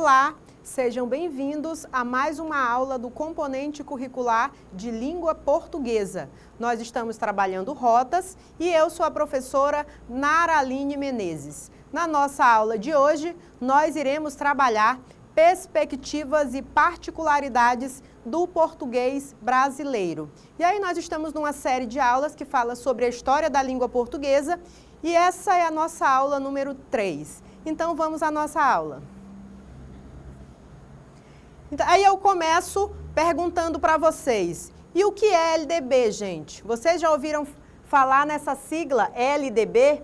Olá, sejam bem-vindos a mais uma aula do componente curricular de língua portuguesa. Nós estamos trabalhando rotas e eu sou a professora Naraline Menezes. Na nossa aula de hoje, nós iremos trabalhar perspectivas e particularidades do português brasileiro. E aí nós estamos numa série de aulas que fala sobre a história da língua portuguesa e essa é a nossa aula número 3. Então vamos à nossa aula. Então, aí eu começo perguntando para vocês, e o que é LDB, gente? Vocês já ouviram falar nessa sigla LDB?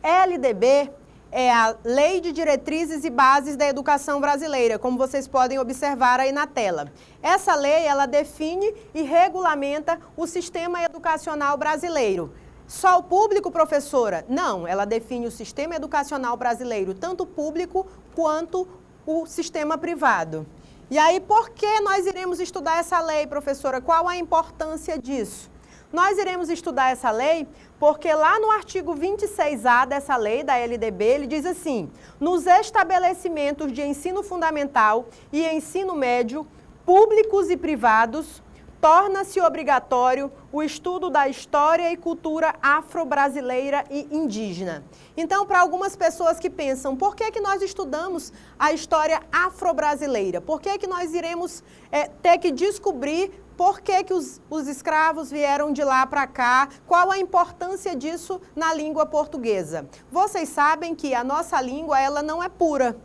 LDB é a Lei de Diretrizes e Bases da Educação Brasileira, como vocês podem observar aí na tela. Essa lei, ela define e regulamenta o sistema educacional brasileiro. Só o público, professora? Não, ela define o sistema educacional brasileiro, tanto público quanto o sistema privado. E aí, por que nós iremos estudar essa lei, professora? Qual a importância disso? Nós iremos estudar essa lei porque lá no artigo 26A dessa lei, da LDB, ele diz assim: nos estabelecimentos de ensino fundamental e ensino médio, públicos e privados, torna-se obrigatório o estudo da história e cultura afro-brasileira e indígena. Então, para algumas pessoas que pensam, por que nós estudamos a história afro-brasileira? Por que nós iremos ter que descobrir por que os escravos vieram de lá para cá? Qual a importância disso na língua portuguesa? Vocês sabem que a nossa língua, ela não é pura,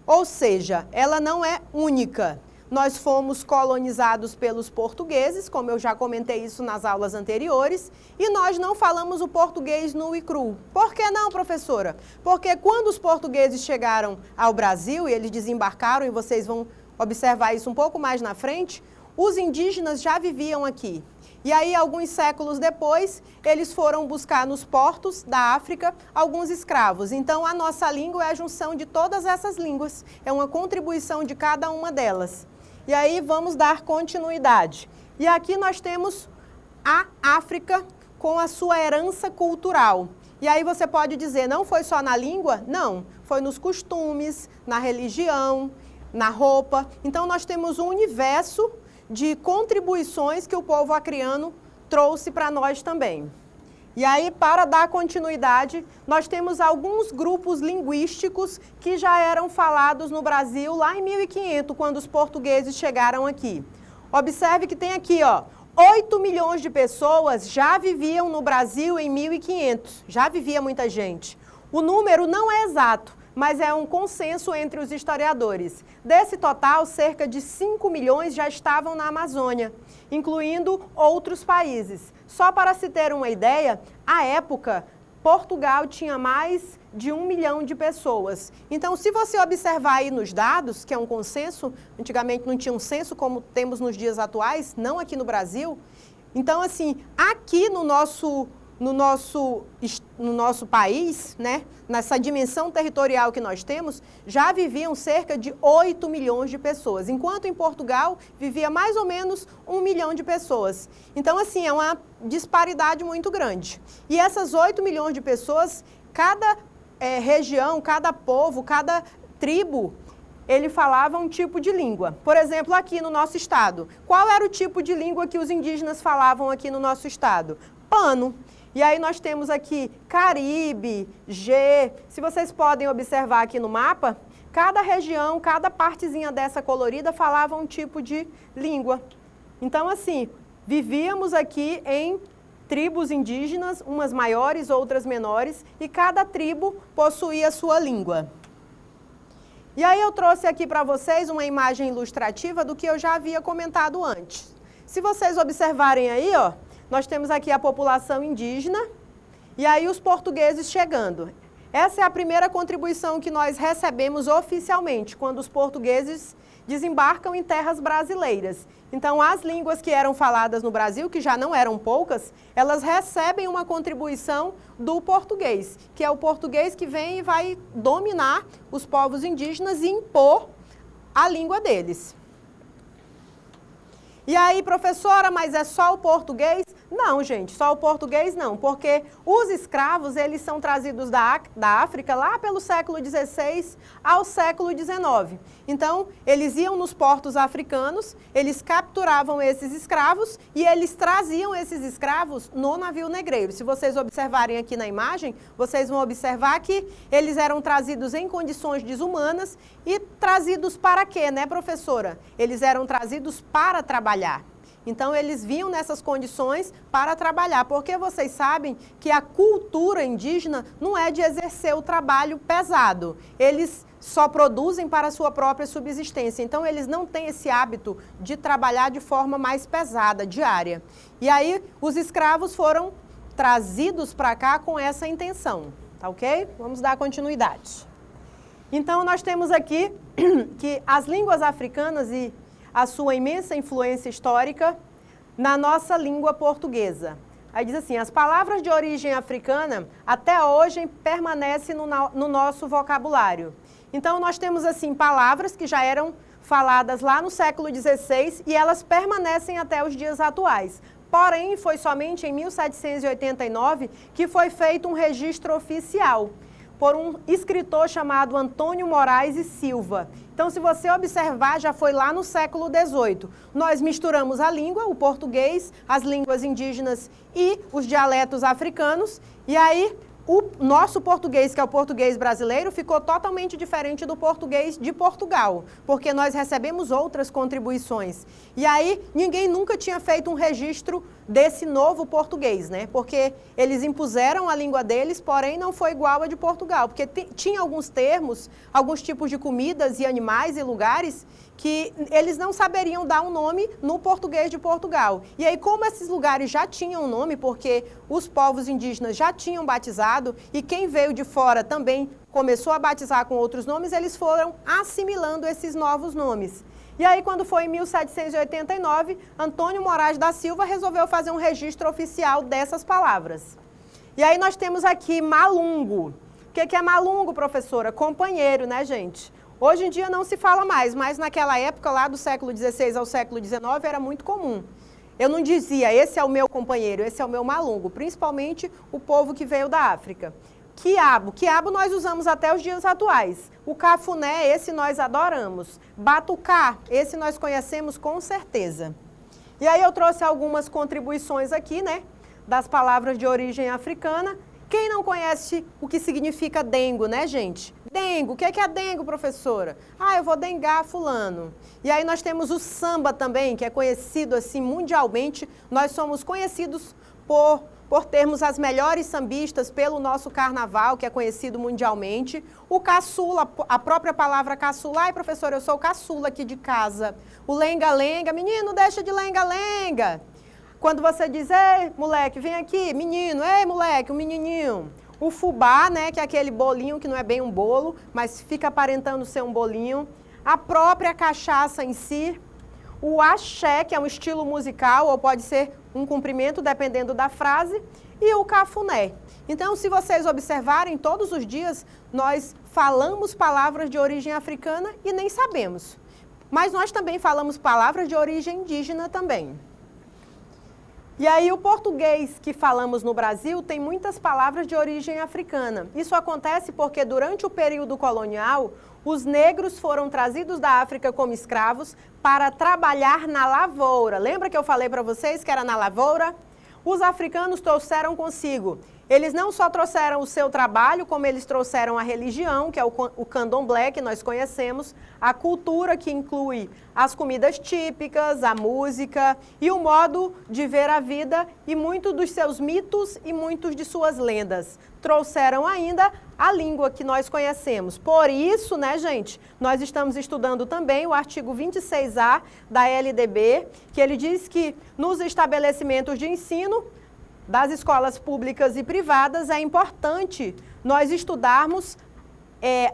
ou seja, ela não é única. Nós fomos colonizados pelos portugueses, como eu já comentei isso nas aulas anteriores, e nós não falamos o português nu e cru. Por que não, professora? Porque quando os portugueses chegaram ao Brasil e eles desembarcaram, e vocês vão observar isso um pouco mais na frente, os indígenas já viviam aqui. E aí, alguns séculos depois, eles foram buscar nos portos da África alguns escravos. Então, a nossa língua é a junção de todas essas línguas, é uma contribuição de cada uma delas. E aí vamos dar continuidade. E aqui nós temos a África com a sua herança cultural. E aí você pode dizer, não foi só na língua? Não, foi nos costumes, na religião, na roupa. Então nós temos um universo de contribuições que o povo acriano trouxe para nós também. E aí, para dar continuidade, nós temos alguns grupos linguísticos que já eram falados no Brasil lá em 1500, quando os portugueses chegaram aqui. Observe que tem aqui, ó, 8 milhões de pessoas já viviam no Brasil em 1500, já vivia muita gente. O número não é exato, mas é um consenso entre os historiadores. Desse total, cerca de 5 milhões já estavam na Amazônia, incluindo outros países. Só para se ter uma ideia, à época, Portugal tinha mais de 1 milhão de pessoas. Então, se você observar aí nos dados, que é um consenso, antigamente não tinha um censo como temos nos dias atuais, não aqui no Brasil. Então, assim, aqui no nosso país, né, nessa dimensão territorial que nós temos, já viviam cerca de 8 milhões de pessoas, enquanto em Portugal vivia mais ou menos 1 milhão de pessoas. Então, assim, é uma disparidade muito grande. E essas 8 milhões de pessoas, cada região, cada povo, cada tribo, ele falava um tipo de língua. Por exemplo, aqui no nosso estado, qual era o tipo de língua que os indígenas falavam aqui no nosso estado? Pano. E aí nós temos aqui Caribe, G. Se vocês podem observar aqui no mapa, cada região, cada partezinha dessa colorida falava um tipo de língua. Então, assim, vivíamos aqui em tribos indígenas, umas maiores, outras menores, e cada tribo possuía sua língua. E aí eu trouxe aqui para vocês uma imagem ilustrativa do que eu já havia comentado antes. Se vocês observarem aí, ó, nós temos aqui a população indígena e aí os portugueses chegando. Essa é a primeira contribuição que nós recebemos oficialmente, quando os portugueses desembarcam em terras brasileiras. Então, as línguas que eram faladas no Brasil, que já não eram poucas, elas recebem uma contribuição do português, que é o português que vem e vai dominar os povos indígenas e impor a língua deles. E aí, professora, mas é só o português? Não, gente, só o português não, porque os escravos, eles são trazidos da África lá pelo século XVI ao século XIX. Então, eles iam nos portos africanos, eles capturavam esses escravos e eles traziam esses escravos no navio negreiro. Se vocês observarem aqui na imagem, vocês vão observar que eles eram trazidos em condições desumanas e trazidos para quê, né, professora? Eles eram trazidos para trabalhar. Então, eles vinham nessas condições para trabalhar, porque vocês sabem que a cultura indígena não é de exercer o trabalho pesado. Eles só produzem para a sua própria subsistência. Então, eles não têm esse hábito de trabalhar de forma mais pesada, diária. E aí, os escravos foram trazidos para cá com essa intenção, tá ok? Vamos dar continuidade. Então, nós temos aqui que as línguas africanas e a sua imensa influência histórica na nossa língua portuguesa. Aí diz assim, as palavras de origem africana até hoje permanecem no nosso vocabulário. Então, nós temos assim palavras que já eram faladas lá no século XVI e elas permanecem até os dias atuais. Porém, foi somente em 1789 que foi feito um registro oficial por um escritor chamado Antônio Moraes e Silva. Então, se você observar, já foi lá no século XVIII. Nós misturamos a língua, o português, as línguas indígenas e os dialetos africanos, e aí o nosso português, que é o português brasileiro, ficou totalmente diferente do português de Portugal, porque nós recebemos outras contribuições. E aí, ninguém nunca tinha feito um registro desse novo português, né? Porque eles impuseram a língua deles, porém não foi igual a de Portugal, porque tinha alguns termos, alguns tipos de comidas e animais e lugares que eles não saberiam dar um nome no português de Portugal. E aí, como esses lugares já tinham nome, porque os povos indígenas já tinham batizado, e quem veio de fora também começou a batizar com outros nomes, eles foram assimilando esses novos nomes. E aí, quando foi em 1789, Antônio Moraes da Silva resolveu fazer um registro oficial dessas palavras. E aí nós temos aqui malungo. O que é malungo, professora? Companheiro, né, gente? Hoje em dia não se fala mais, mas naquela época, lá do século XVI ao século XIX, era muito comum. Eu não dizia, esse é o meu companheiro, esse é o meu malungo, principalmente o povo que veio da África. Quiabo. Quiabo nós usamos até os dias atuais. O cafuné, esse nós adoramos. Batucá, esse nós conhecemos com certeza. E aí eu trouxe algumas contribuições aqui, né, das palavras de origem africana. Quem não conhece o que significa dengo, né, gente? Dengo, o que é dengo, professora? Ah, eu vou dengar fulano. E aí nós temos o samba também, que é conhecido assim mundialmente. Nós somos conhecidos por termos as melhores sambistas pelo nosso carnaval, que é conhecido mundialmente. O caçula, a própria palavra caçula. Ai, professora, eu sou caçula aqui de casa. O lenga-lenga, menino, deixa de lenga-lenga. Quando você diz, ei, moleque, vem aqui, menino, ei, moleque, um menininho. O fubá, né, que é aquele bolinho que não é bem um bolo, mas fica aparentando ser um bolinho. A própria cachaça em si. O axé, que é um estilo musical, ou pode ser um cumprimento, dependendo da frase. E o cafuné. Então, se vocês observarem, todos os dias nós falamos palavras de origem africana e nem sabemos. Mas nós também falamos palavras de origem indígena também. E aí o português que falamos no Brasil tem muitas palavras de origem africana. Isso acontece porque durante o período colonial, os negros foram trazidos da África como escravos para trabalhar na lavoura. Lembra que eu falei para vocês que era na lavoura? Os africanos trouxeram consigo. Eles não só trouxeram o seu trabalho, como eles trouxeram a religião, que é o candomblé, que nós conhecemos, a cultura, que inclui as comidas típicas, a música e o modo de ver a vida e muitos dos seus mitos e muitos de suas lendas. Trouxeram ainda a língua que nós conhecemos. Por isso, né, gente, nós estamos estudando também o artigo 26A da LDB, que ele diz que nos estabelecimentos de ensino das escolas públicas e privadas, é importante nós estudarmos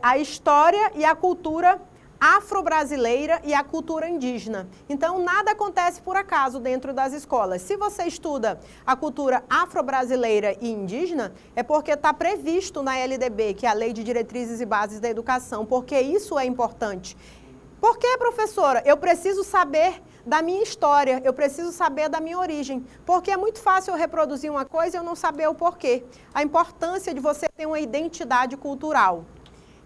a história e a cultura afro-brasileira e a cultura indígena. Então, nada acontece por acaso dentro das escolas. Se você estuda a cultura afro-brasileira e indígena, é porque está previsto na LDB, que é a Lei de Diretrizes e Bases da Educação, porque isso é importante. Por que, professora? Eu preciso saber da minha história, eu preciso saber da minha origem, porque é muito fácil eu reproduzir uma coisa e eu não saber o porquê. A importância de você ter uma identidade cultural.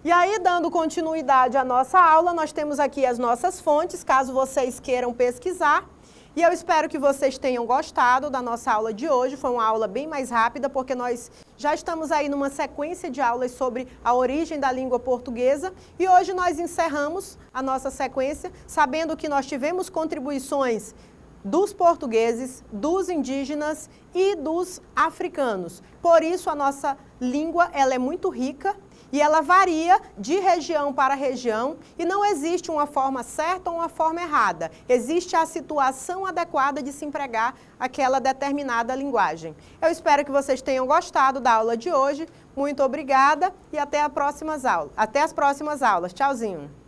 E aí, dando continuidade à nossa aula, nós temos aqui as nossas fontes, caso vocês queiram pesquisar. E eu espero que vocês tenham gostado da nossa aula de hoje. Foi uma aula bem mais rápida, porque nós já estamos aí numa sequência de aulas sobre a origem da língua portuguesa. E hoje nós encerramos a nossa sequência, sabendo que nós tivemos contribuições dos portugueses, dos indígenas e dos africanos. Por isso, a nossa língua ela é muito rica. E ela varia de região para região e não existe uma forma certa ou uma forma errada. Existe a situação adequada de se empregar aquela determinada linguagem. Eu espero que vocês tenham gostado da aula de hoje. Muito obrigada e até as próximas aulas. Tchauzinho!